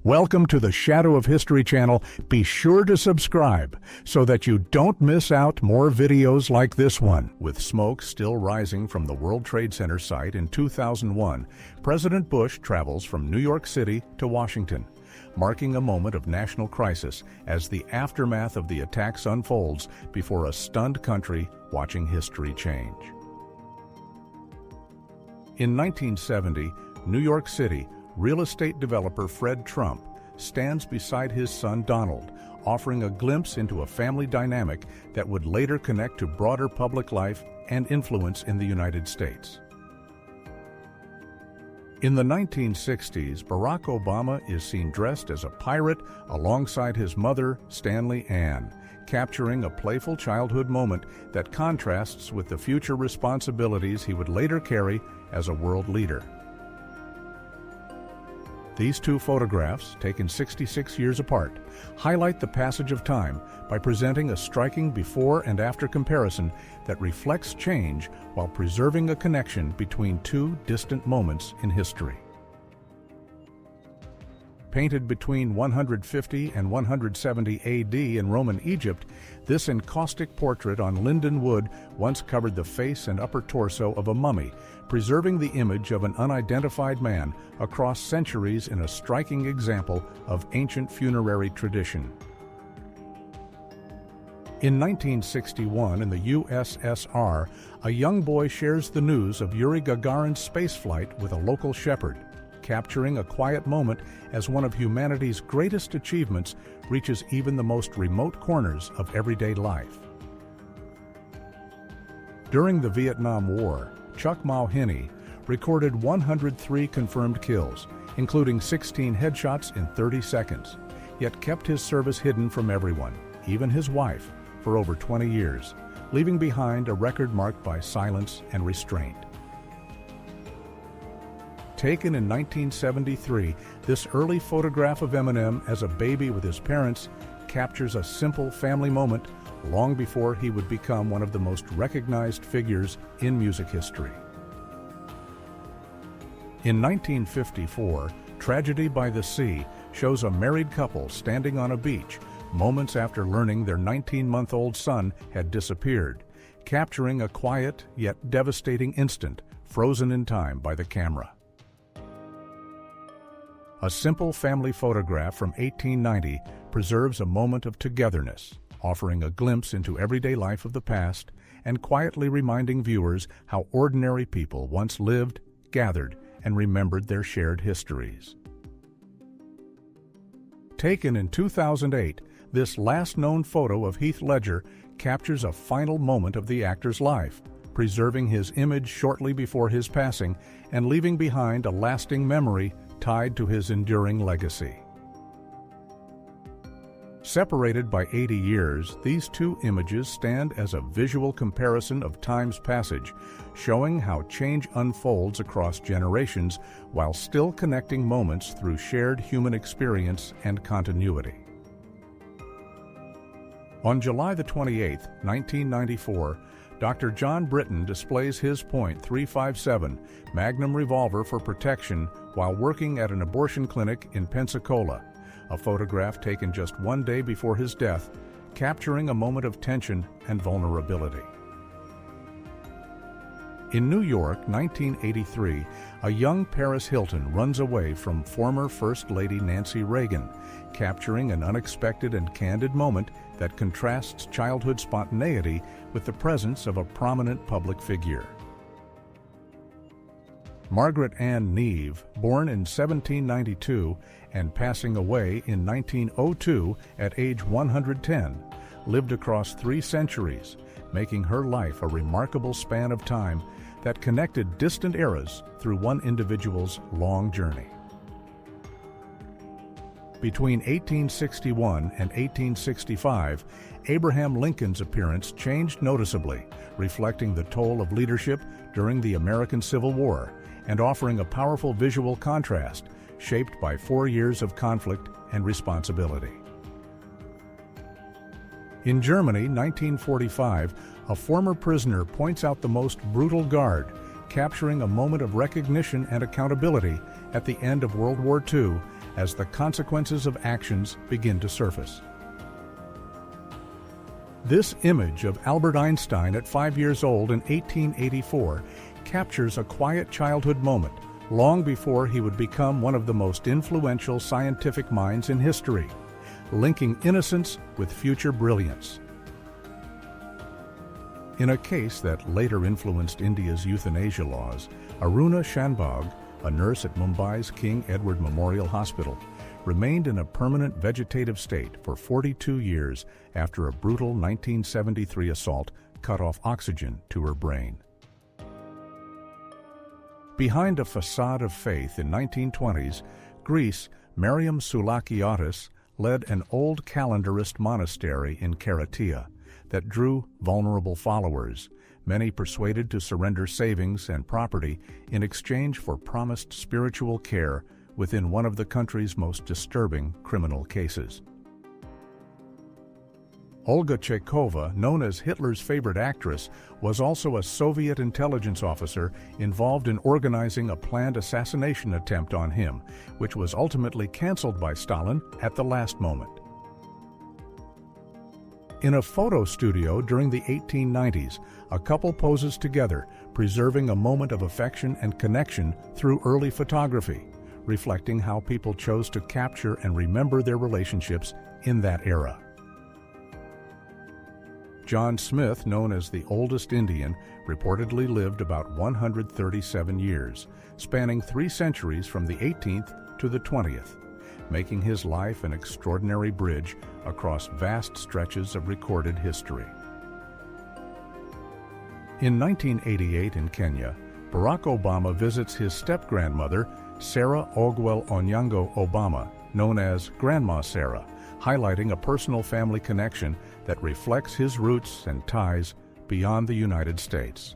Welcome to the Shadow of History channel. Be sure to subscribe so that you don't miss out more videos like this one. With smoke still rising from the World Trade Center site in 2001, President Bush travels from New York City to Washington, marking a moment of national crisis as the aftermath of the attacks unfolds before a stunned country watching history change. In 1970, New York City, real estate developer Fred Trump stands beside his son Donald, offering a glimpse into a family dynamic that would later connect to broader public life and influence in the United States. In the 1960s, Barack Obama is seen dressed as a pirate alongside his mother, Stanley Ann, capturing a playful childhood moment that contrasts with the future responsibilities he would later carry as a world leader. These two photographs, taken 66 years apart, highlight the passage of time by presenting a striking before and after comparison that reflects change while preserving a connection between two distant moments in history. Painted between 150 and 170 AD in Roman Egypt, this encaustic portrait on linden wood once covered the face and upper torso of a mummy, preserving the image of an unidentified man across centuries in a striking example of ancient funerary tradition. In 1961, in the USSR, a young boy shares the news of Yuri Gagarin's spaceflight with a local shepherd, capturing a quiet moment as one of humanity's greatest achievements reaches even the most remote corners of everyday life. During the Vietnam War, Chuck Mulvaney recorded 103 confirmed kills, including 16 headshots in 30 seconds, yet kept his service hidden from everyone, even his wife, for over 20 years, leaving behind a record marked by silence and restraint. Taken in 1973, this early photograph of Eminem as a baby with his parents captures a simple family moment long before he would become one of the most recognized figures in music history. In 1954, Tragedy by the Sea shows a married couple standing on a beach moments after learning their 19-month-old son had disappeared, capturing a quiet yet devastating instant frozen in time by the camera. A simple family photograph from 1890 preserves a moment of togetherness, offering a glimpse into everyday life of the past and quietly reminding viewers how ordinary people once lived, gathered, and remembered their shared histories. Taken in 2008, this last known photo of Heath Ledger captures a final moment of the actor's life, preserving his image shortly before his passing and leaving behind a lasting memory tied to his enduring legacy. Separated by 80 years, these two images stand as a visual comparison of time's passage, showing how change unfolds across generations while still connecting moments through shared human experience and continuity. On July the 28th, 1994, Dr. John Britton displays his .357 Magnum revolver for protection while working at an abortion clinic in Pensacola, a photograph taken just one day before his death, capturing a moment of tension and vulnerability. In New York, 1983, a young Paris Hilton runs away from former First Lady Nancy Reagan, capturing an unexpected and candid moment that contrasts childhood spontaneity with the presence of a prominent public figure. Margaret Ann Neve, born in 1792 and passing away in 1902 at age 110, lived across 3 centuries, making her life a remarkable span of time that connected distant eras through one individual's long journey. Between 1861 and 1865, Abraham Lincoln's appearance changed noticeably, reflecting the toll of leadership during the American Civil War and offering a powerful visual contrast shaped by 4 years of conflict and responsibility. In Germany, 1945, a former prisoner points out the most brutal guard, capturing a moment of recognition and accountability at the end of World War II as the consequences of actions begin to surface. This image of Albert Einstein at 5 years old in 1884 captures a quiet childhood moment long before he would become one of the most influential scientific minds in history, linking innocence with future brilliance. In a case that later influenced India's euthanasia laws, Aruna Shanbhag, a nurse at Mumbai's King Edward Memorial Hospital, remained in a permanent vegetative state for 42 years after a brutal 1973 assault cut off oxygen to her brain. Behind a facade of faith in 1920s, Greece, Mariam Soulakiotis led an old calendarist monastery in Keratia that drew vulnerable followers, many persuaded to surrender savings and property in exchange for promised spiritual care within one of the country's most disturbing criminal cases. Olga Chekhova, known as Hitler's favorite actress, was also a Soviet intelligence officer involved in organizing a planned assassination attempt on him, which was ultimately canceled by Stalin at the last moment. In a photo studio during the 1890s, a couple poses together, preserving a moment of affection and connection through early photography, reflecting how people chose to capture and remember their relationships in that era. John Smith, known as the oldest Indian, reportedly lived about 137 years, spanning 3 centuries from the 18th to the 20th, making his life an extraordinary bridge across vast stretches of recorded history. In 1988 in Kenya, Barack Obama visits his step-grandmother, Sarah Ogwell Onyango Obama, known as Grandma Sarah, highlighting a personal family connection that reflects his roots and ties beyond the United States.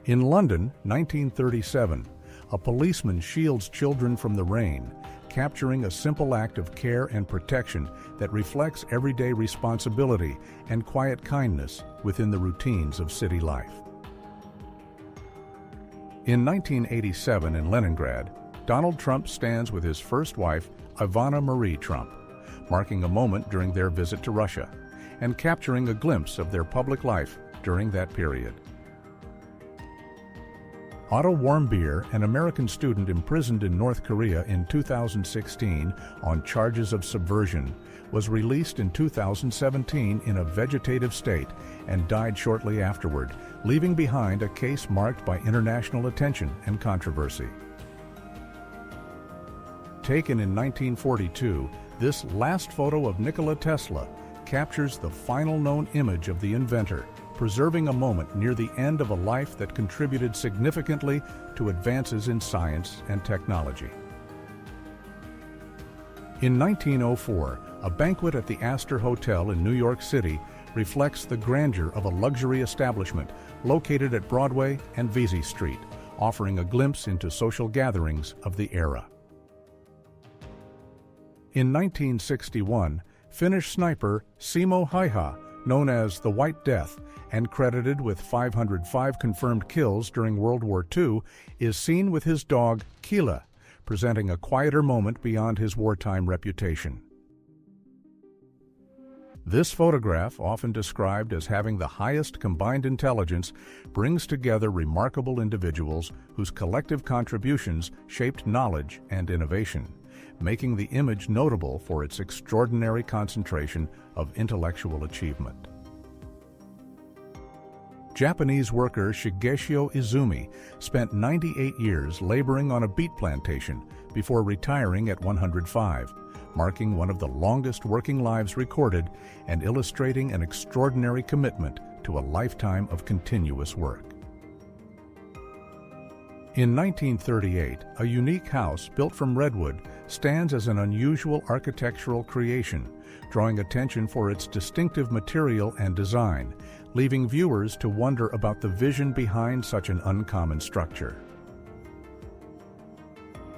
In London, 1937, a policeman shields children from the rain, capturing a simple act of care and protection that reflects everyday responsibility and quiet kindness within the routines of city life. In 1987 in Leningrad, Donald Trump stands with his first wife, Ivana Marie Trump, marking a moment during their visit to Russia and capturing a glimpse of their public life during that period. Otto Warmbier, an American student imprisoned in North Korea in 2016 on charges of subversion, was released in 2017 in a vegetative state and died shortly afterward, leaving behind a case marked by international attention and controversy. Taken in 1942, this last photo of Nikola Tesla captures the final known image of the inventor, preserving a moment near the end of a life that contributed significantly to advances in science and technology. In 1904, a banquet at the Astor Hotel in New York City reflects the grandeur of a luxury establishment located at Broadway and Vesey Street, offering a glimpse into social gatherings of the era. In 1961, Finnish sniper Simo Häyhä, known as the White Death and credited with 505 confirmed kills during World War II, is seen with his dog Kila, presenting a quieter moment beyond his wartime reputation. This photograph, often described as having the highest combined intelligence, brings together remarkable individuals whose collective contributions shaped knowledge and innovation, making the image notable for its extraordinary concentration of intellectual achievement. Japanese worker Shigeshio Izumi spent 98 years laboring on a beet plantation before retiring at 105, marking one of the longest working lives recorded and illustrating an extraordinary commitment to a lifetime of continuous work. In 1938, a unique house built from redwood stands as an unusual architectural creation, drawing attention for its distinctive material and design, leaving viewers to wonder about the vision behind such an uncommon structure.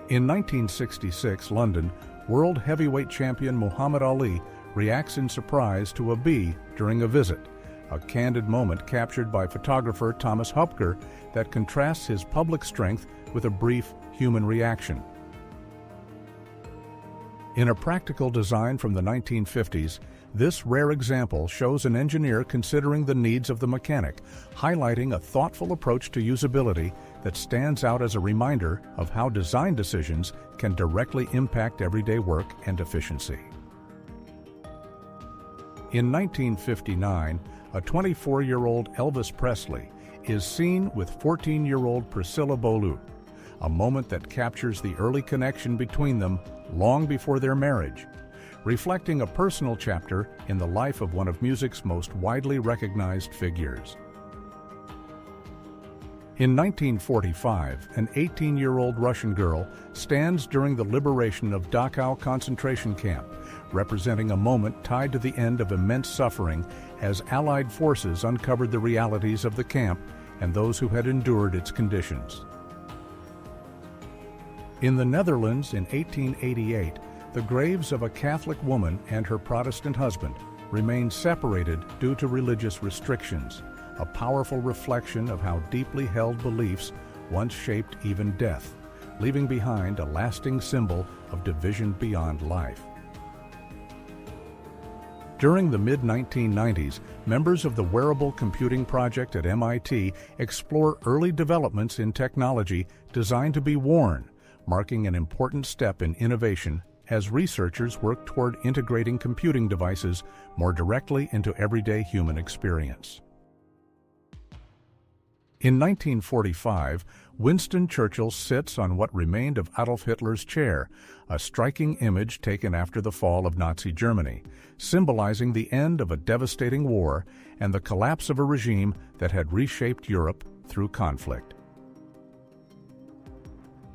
In 1966 London, world heavyweight champion Muhammad Ali reacts in surprise to a bee during a visit, a candid moment captured by photographer Thomas Hupker that contrasts his public strength with a brief human reaction. In a practical design from the 1950s, this rare example shows an engineer considering the needs of the mechanic, highlighting a thoughtful approach to usability that stands out as a reminder of how design decisions can directly impact everyday work and efficiency. In 1959, a 24-year-old Elvis Presley is seen with 14-year-old Priscilla Beaulieu, a moment that captures the early connection between them long before their marriage, reflecting a personal chapter in the life of one of music's most widely recognized figures. In 1945, an 18-year-old Russian girl stands during the liberation of Dachau concentration camp, representing a moment tied to the end of immense suffering as Allied forces uncovered the realities of the camp and those who had endured its conditions. In the Netherlands in 1888, the graves of a Catholic woman and her Protestant husband remained separated due to religious restrictions, a powerful reflection of how deeply held beliefs once shaped even death, leaving behind a lasting symbol of division beyond life. During the mid-1990s, members of the Wearable Computing Project at MIT explore early developments in technology designed to be worn, marking an important step in innovation as researchers work toward integrating computing devices more directly into everyday human experience. In 1945, Winston Churchill sits on what remained of Adolf Hitler's chair, a striking image taken after the fall of Nazi Germany, symbolizing the end of a devastating war and the collapse of a regime that had reshaped Europe through conflict.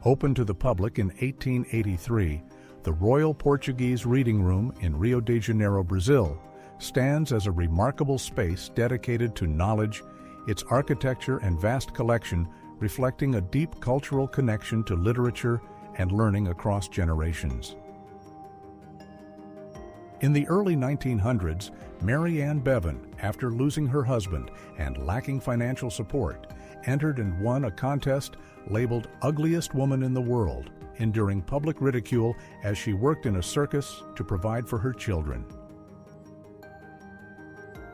Opened to the public in 1883, the Royal Portuguese Reading Room in Rio de Janeiro, Brazil, stands as a remarkable space dedicated to knowledge, its architecture and vast collection reflecting a deep cultural connection to literature and learning across generations. In the early 1900s, Mary Ann Bevan, after losing her husband and lacking financial support, entered and won a contest labeled Ugliest Woman in the World, enduring public ridicule as she worked in a circus to provide for her children.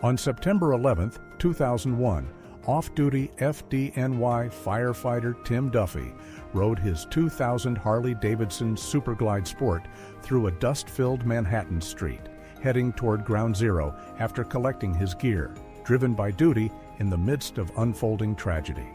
On September 11, 2001, off-duty FDNY firefighter Tim Duffy rode his 2000 Harley-Davidson Superglide Sport through a dust-filled Manhattan street, heading toward Ground Zero after collecting his gear, driven by duty in the midst of unfolding tragedy.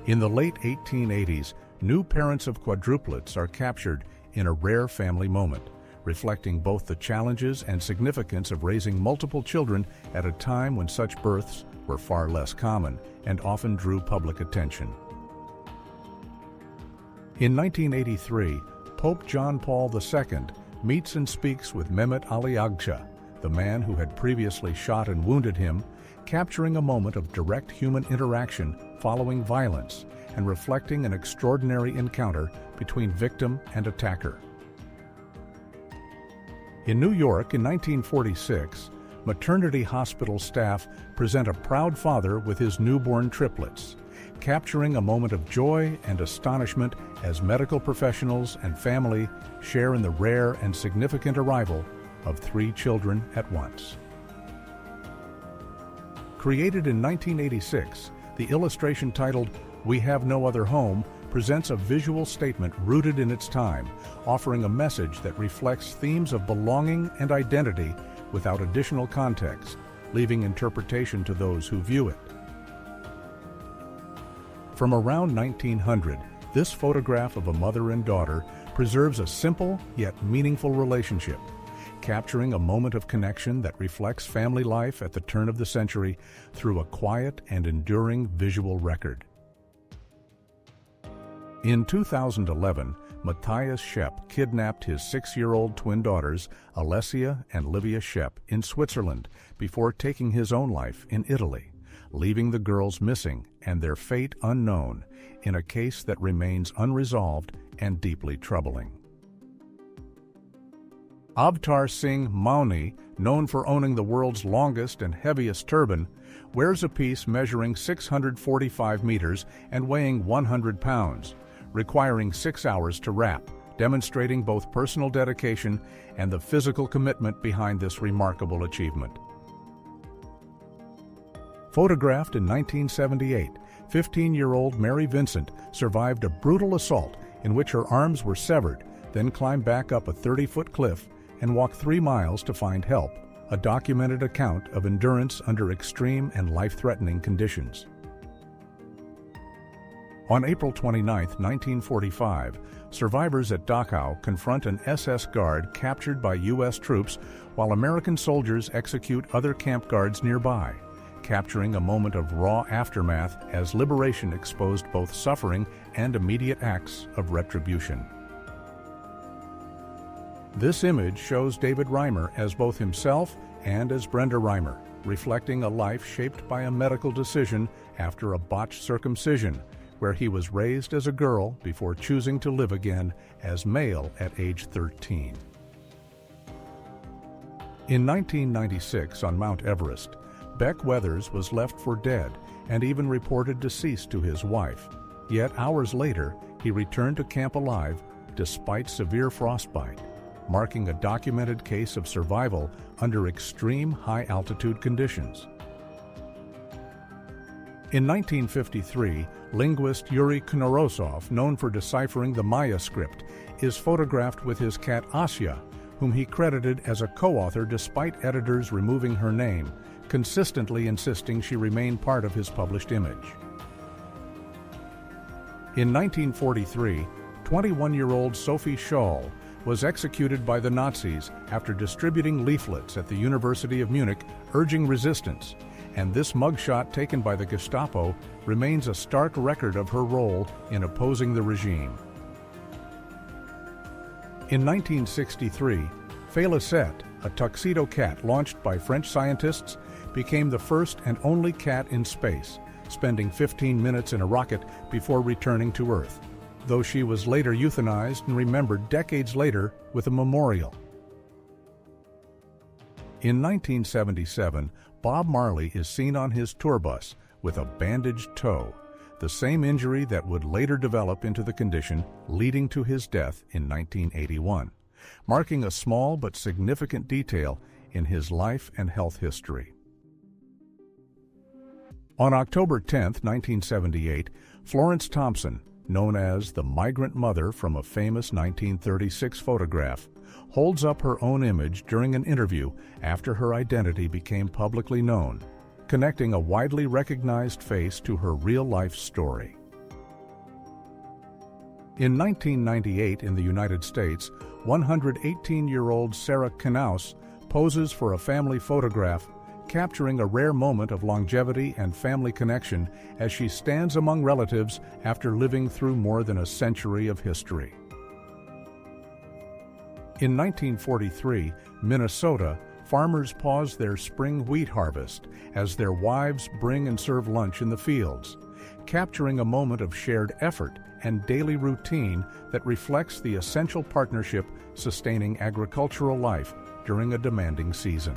In the late 1880s, new parents of quadruplets are captured in a rare family moment, reflecting both the challenges and significance of raising multiple children at a time when such births were far less common and often drew public attention. In 1983, Pope John Paul II meets and speaks with Mehmet Ali Agca, the man who had previously shot and wounded him, capturing a moment of direct human interaction following violence and reflecting an extraordinary encounter between victim and attacker. In New York in 1946, maternity hospital staff present a proud father with his newborn triplets, capturing a moment of joy and astonishment as medical professionals and family share in the rare and significant arrival of 3 children at once. Created in 1986, the illustration titled "We Have No Other Home" presents a visual statement rooted in its time, offering a message that reflects themes of belonging and identity without additional context, leaving interpretation to those who view it. From around 1900, this photograph of a mother and daughter preserves a simple yet meaningful relationship, capturing a moment of connection that reflects family life at the turn of the century through a quiet and enduring visual record. In 2011, Matthias Schepp kidnapped his 6-year-old twin daughters, Alessia and Livia Schepp, in Switzerland before taking his own life in Italy, leaving the girls missing and their fate unknown in a case that remains unresolved and deeply troubling. Avtar Singh Mauni, known for owning the world's longest and heaviest turban, wears a piece measuring 645 meters and weighing 100 pounds, requiring 6 hours to wrap, demonstrating both personal dedication and the physical commitment behind this remarkable achievement. Photographed in 1978, 15-year-old Mary Vincent survived a brutal assault in which her arms were severed, then climbed back up a 30-foot cliff and walked 3 miles to find help, a documented account of endurance under extreme and life-threatening conditions. On April 29, 1945, survivors at Dachau confront an SS guard captured by U.S. troops while American soldiers execute other camp guards nearby, capturing a moment of raw aftermath as liberation exposed both suffering and immediate acts of retribution. This image shows David Reimer as both himself and as Brenda Reimer, reflecting a life shaped by a medical decision after a botched circumcision, where he was raised as a girl before choosing to live again as male at age 13. In 1996 on Mount Everest, Beck Weathers was left for dead and even reported deceased to his wife. Yet hours later, he returned to camp alive despite severe frostbite, marking a documented case of survival under extreme high-altitude conditions. In 1953, linguist Yuri Knorosov, known for deciphering the Maya script, is photographed with his cat Asya, whom he credited as a co-author despite editors removing her name, consistently insisting she remain part of his published image. In 1943, 21-year-old Sophie Scholl was executed by the Nazis after distributing leaflets at the University of Munich urging resistance, and this mugshot taken by the Gestapo remains a stark record of her role in opposing the regime. In 1963, Félicette, a tuxedo cat launched by French scientists, became the first and only cat in space, spending 15 minutes in a rocket before returning to Earth, though she was later euthanized and remembered decades later with a memorial. In 1977, Bob Marley is seen on his tour bus with a bandaged toe, the same injury that would later develop into the condition leading to his death in 1981, marking a small but significant detail in his life and health history. On October 10, 1978, Florence Thompson, known as the Migrant Mother from a famous 1936 photograph, holds up her own image during an interview after her identity became publicly known, connecting a widely recognized face to her real-life story. In 1998 in the United States, 118-year-old Sarah Knaus poses for a family photograph, capturing a rare moment of longevity and family connection as she stands among relatives after living through more than a century of history. In 1943, Minnesota, farmers pause their spring wheat harvest as their wives bring and serve lunch in the fields, capturing a moment of shared effort and daily routine that reflects the essential partnership sustaining agricultural life during a demanding season.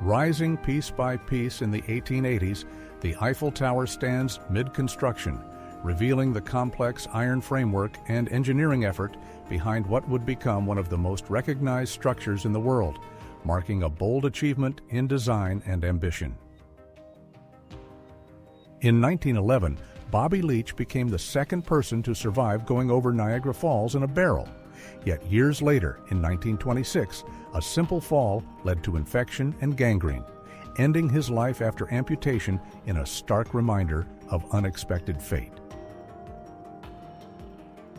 Rising piece by piece in the 1880s, the Eiffel Tower stands mid-construction, revealing the complex iron framework and engineering effort behind what would become one of the most recognized structures in the world, marking a bold achievement in design and ambition. In 1911, Bobby Leach became the second person to survive going over Niagara Falls in a barrel. Yet years later, in 1926, a simple fall led to infection and gangrene, ending his life after amputation in a stark reminder of unexpected fate.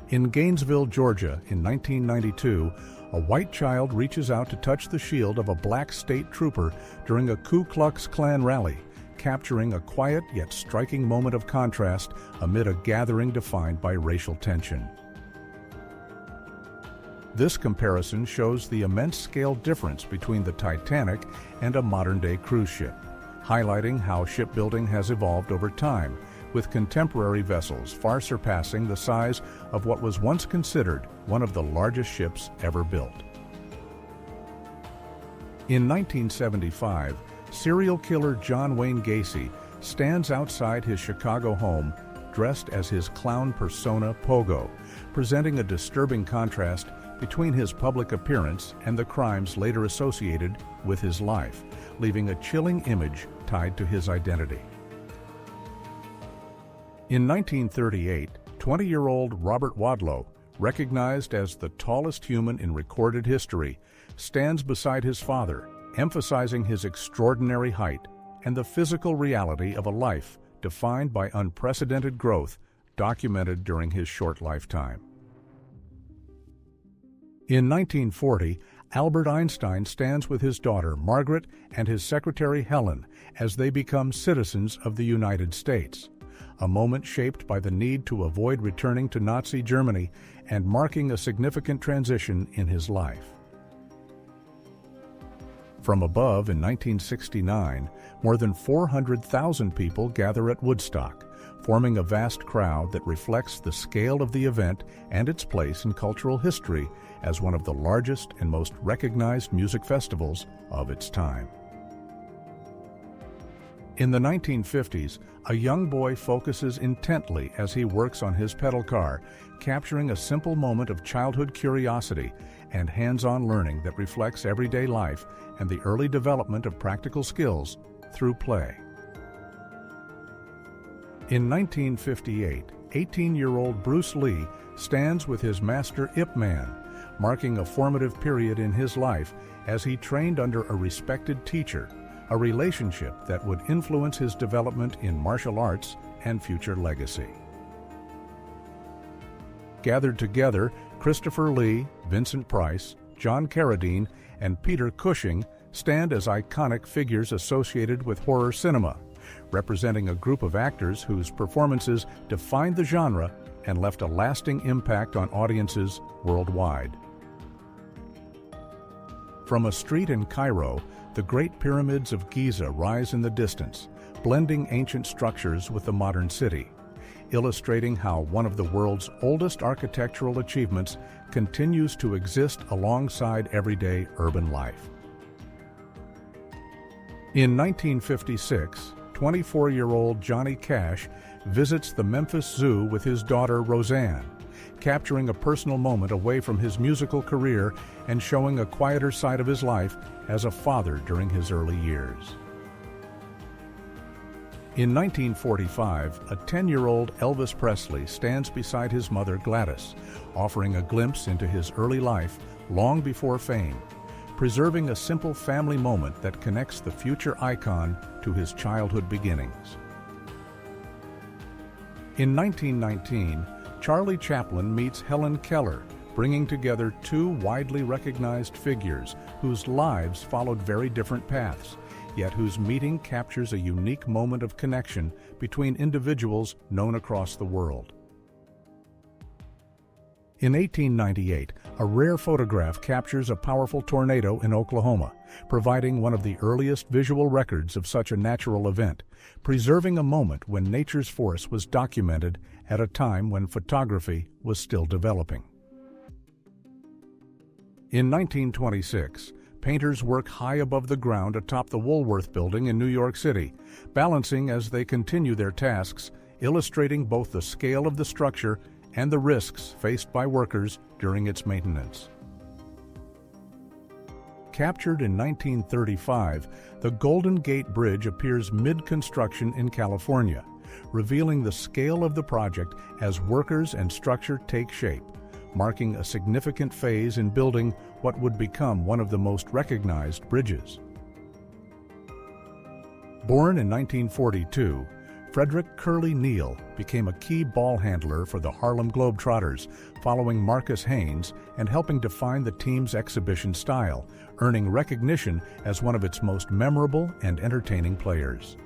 In Gainesville, Georgia, in 1992, a white child reaches out to touch the shield of a black state trooper during a Ku Klux Klan rally, capturing a quiet yet striking moment of contrast amid a gathering defined by racial tension. This comparison shows the immense scale difference between the Titanic and a modern-day cruise ship, highlighting how shipbuilding has evolved over time, with contemporary vessels far surpassing the size of what was once considered one of the largest ships ever built. In 1975, serial killer John Wayne Gacy stands outside his Chicago home, dressed as his clown persona Pogo, presenting a disturbing contrast between his public appearance and the crimes later associated with his life, leaving a chilling image tied to his identity. In 1938, 20-year-old Robert Wadlow, recognized as the tallest human in recorded history, stands beside his father, emphasizing his extraordinary height and the physical reality of a life defined by unprecedented growth documented during his short lifetime. In 1940, Albert Einstein stands with his daughter Margaret and his secretary Helen as they become citizens of the United States, a moment shaped by the need to avoid returning to Nazi Germany and marking a significant transition in his life. From above in 1969, more than 400,000 people gather at Woodstock, forming a vast crowd that reflects the scale of the event and its place in cultural history as one of the largest and most recognized music festivals of its time. In the 1950s, a young boy focuses intently as he works on his pedal car, capturing a simple moment of childhood curiosity and hands-on learning that reflects everyday life and the early development of practical skills through play. In 1958, 18-year-old Bruce Lee stands with his master Ip Man, marking a formative period in his life as he trained under a respected teacher, a relationship that would influence his development in martial arts and future legacy. Gathered together, Christopher Lee, Vincent Price, John Carradine, and Peter Cushing stand as iconic figures associated with horror cinema, representing a group of actors whose performances defined the genre and left a lasting impact on audiences worldwide. From a street in Cairo, the Great Pyramids of Giza rise in the distance, blending ancient structures with the modern city, illustrating how one of the world's oldest architectural achievements continues to exist alongside everyday urban life. In 1956, 24-year-old Johnny Cash visits the Memphis Zoo with his daughter Roseanne, capturing a personal moment away from his musical career and showing a quieter side of his life as a father during his early years. In 1945, a 10-year-old Elvis Presley stands beside his mother Gladys, offering a glimpse into his early life long before fame, preserving a simple family moment that connects the future icon to his childhood beginnings. In 1919, Charlie Chaplin meets Helen Keller, bringing together two widely recognized figures whose lives followed very different paths, yet whose meeting captures a unique moment of connection between individuals known across the world. In 1898, a rare photograph captures a powerful tornado in Oklahoma, providing one of the earliest visual records of such a natural event, preserving a moment when nature's force was documented at a time when photography was still developing. In 1926, painters work high above the ground atop the Woolworth Building in New York City, balancing as they continue their tasks, illustrating both the scale of the structure and the risks faced by workers during its maintenance. Captured in 1935, the Golden Gate Bridge appears mid-construction in California, revealing the scale of the project as workers and structure take shape, marking a significant phase in building what would become one of the most recognized bridges. Born in 1942, Frederick Curly Neal became a key ball handler for the Harlem Globetrotters, following Marcus Haynes and helping define the team's exhibition style, earning recognition as one of its most memorable and entertaining players.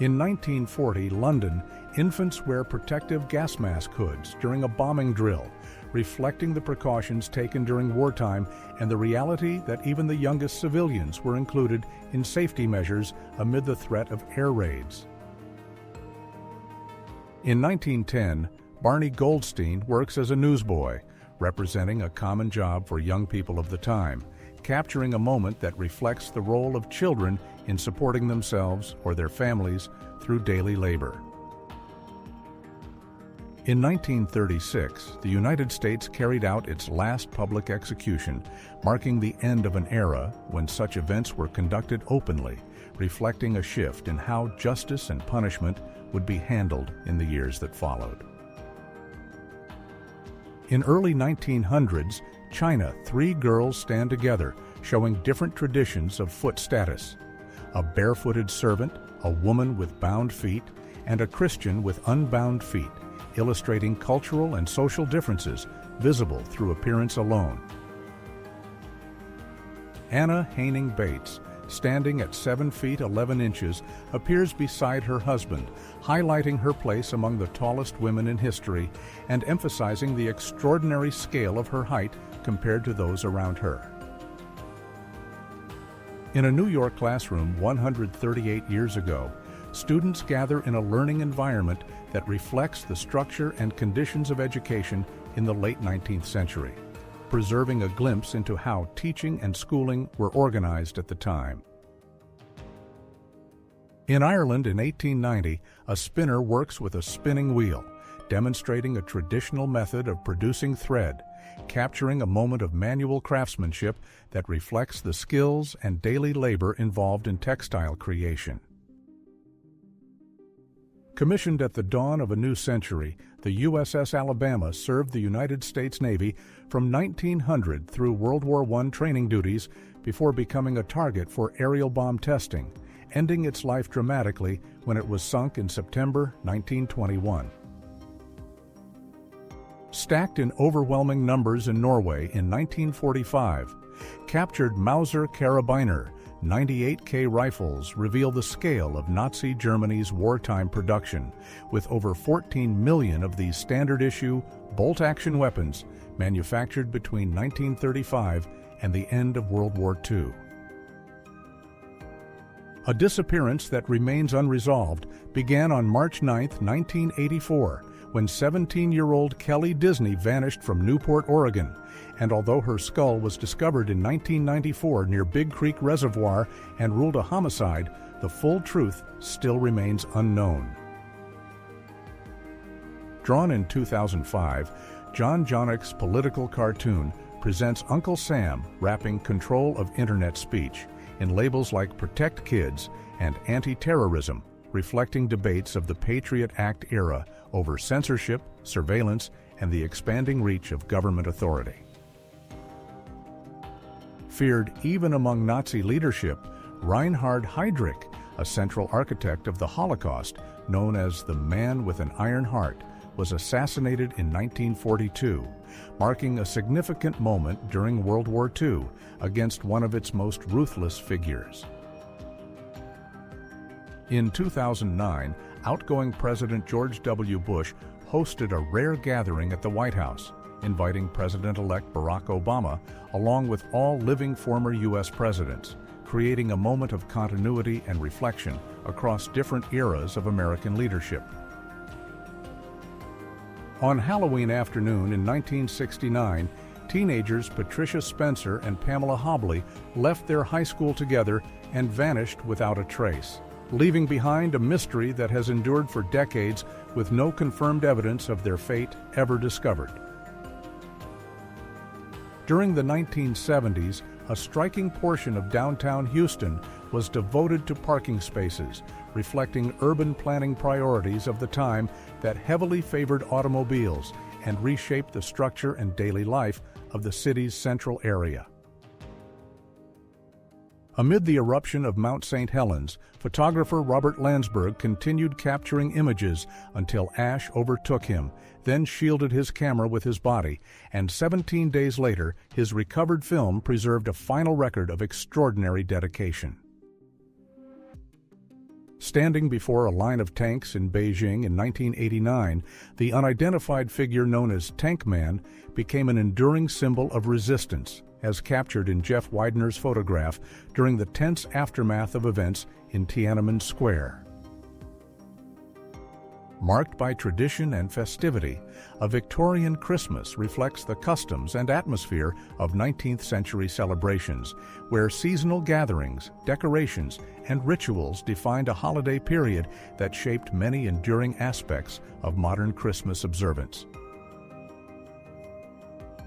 In 1940 London, infants wear protective gas mask hoods during a bombing drill, reflecting the precautions taken during wartime and the reality that even the youngest civilians were included in safety measures amid the threat of air raids. In 1910, Barney Goldstein works as a newsboy, representing a common job for young people of the time, capturing a moment that reflects the role of children in supporting themselves or their families through daily labor. In 1936, the United States carried out its last public execution, marking the end of an era when such events were conducted openly, reflecting a shift in how justice and punishment would be handled in the years that followed. In early 1900s, China, 3 girls stand together, showing different traditions of foot status: a barefooted servant, a woman with bound feet, and a Christian with unbound feet, illustrating cultural and social differences visible through appearance alone. Anna Haining Bates, standing at 7 feet 11 inches, appears beside her husband, highlighting her place among the tallest women in history and emphasizing the extraordinary scale of her height compared to those around her. In a New York classroom 138 years ago, students gather in a learning environment that reflects the structure and conditions of education in the late 19th century, preserving a glimpse into how teaching and schooling were organized at the time. In Ireland in 1890, a spinner works with a spinning wheel, demonstrating a traditional method of producing thread, capturing a moment of manual craftsmanship that reflects the skills and daily labor involved in textile creation. Commissioned at the dawn of a new century, the USS Alabama served the United States Navy from 1900 through World War I training duties before becoming a target for aerial bomb testing, ending its life dramatically when it was sunk in September 1921. Stacked in overwhelming numbers in Norway in 1945, captured Mauser Karabiner 98K rifles reveal the scale of Nazi Germany's wartime production, with over 14 million of these standard-issue, bolt-action weapons manufactured between 1935 and the end of World War II. A disappearance that remains unresolved began on March 9, 1984, when 17-year-old Kelly Disney vanished from Newport, Oregon, and although her skull was discovered in 1994 near Big Creek Reservoir and ruled a homicide, the full truth still remains unknown. Drawn in 2005, John Jonick's political cartoon presents Uncle Sam rapping control of internet speech in labels like Protect Kids and Anti-Terrorism, reflecting debates of the Patriot Act era over censorship, surveillance, and the expanding reach of government authority. Feared even among Nazi leadership, Reinhard Heydrich, a central architect of the Holocaust, known as the Man with an Iron Heart, was assassinated in 1942, marking a significant moment during World War II against one of its most ruthless figures. In 2009, outgoing President George W. Bush hosted a rare gathering at the White House, inviting President-elect Barack Obama along with all living former U.S. presidents, creating a moment of continuity and reflection across different eras of American leadership. On Halloween afternoon in 1969, teenagers Patricia Spencer and Pamela Hobley left their high school together and vanished without a trace, leaving behind a mystery that has endured for decades with no confirmed evidence of their fate ever discovered. During the 1970s, a striking portion of downtown Houston was devoted to parking spaces, reflecting urban planning priorities of the time that heavily favored automobiles and reshaped the structure and daily life of the city's central area. Amid the eruption of Mount St. Helens, photographer Robert Landsberg continued capturing images until ash overtook him, then shielded his camera with his body, and 17 days later, his recovered film preserved a final record of extraordinary dedication. Standing before a line of tanks in Beijing in 1989, the unidentified figure known as Tank Man became an enduring symbol of resistance, as captured in Jeff Widener's photograph during the tense aftermath of events in Tiananmen Square. Marked by tradition and festivity, a Victorian Christmas reflects the customs and atmosphere of 19th century celebrations, where seasonal gatherings, decorations, and rituals defined a holiday period that shaped many enduring aspects of modern Christmas observance.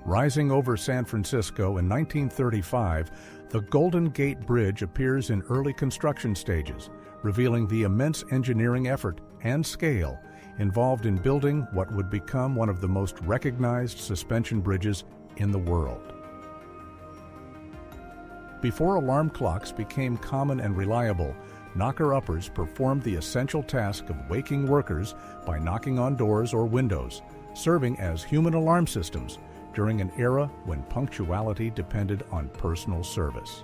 Rising over San Francisco in 1935, the Golden Gate Bridge appears in early construction stages, revealing the immense engineering effort and scale involved in building what would become one of the most recognized suspension bridges in the world. Before alarm clocks became common and reliable, knocker-uppers performed the essential task of waking workers by knocking on doors or windows, serving as human alarm systems during an era when punctuality depended on personal service.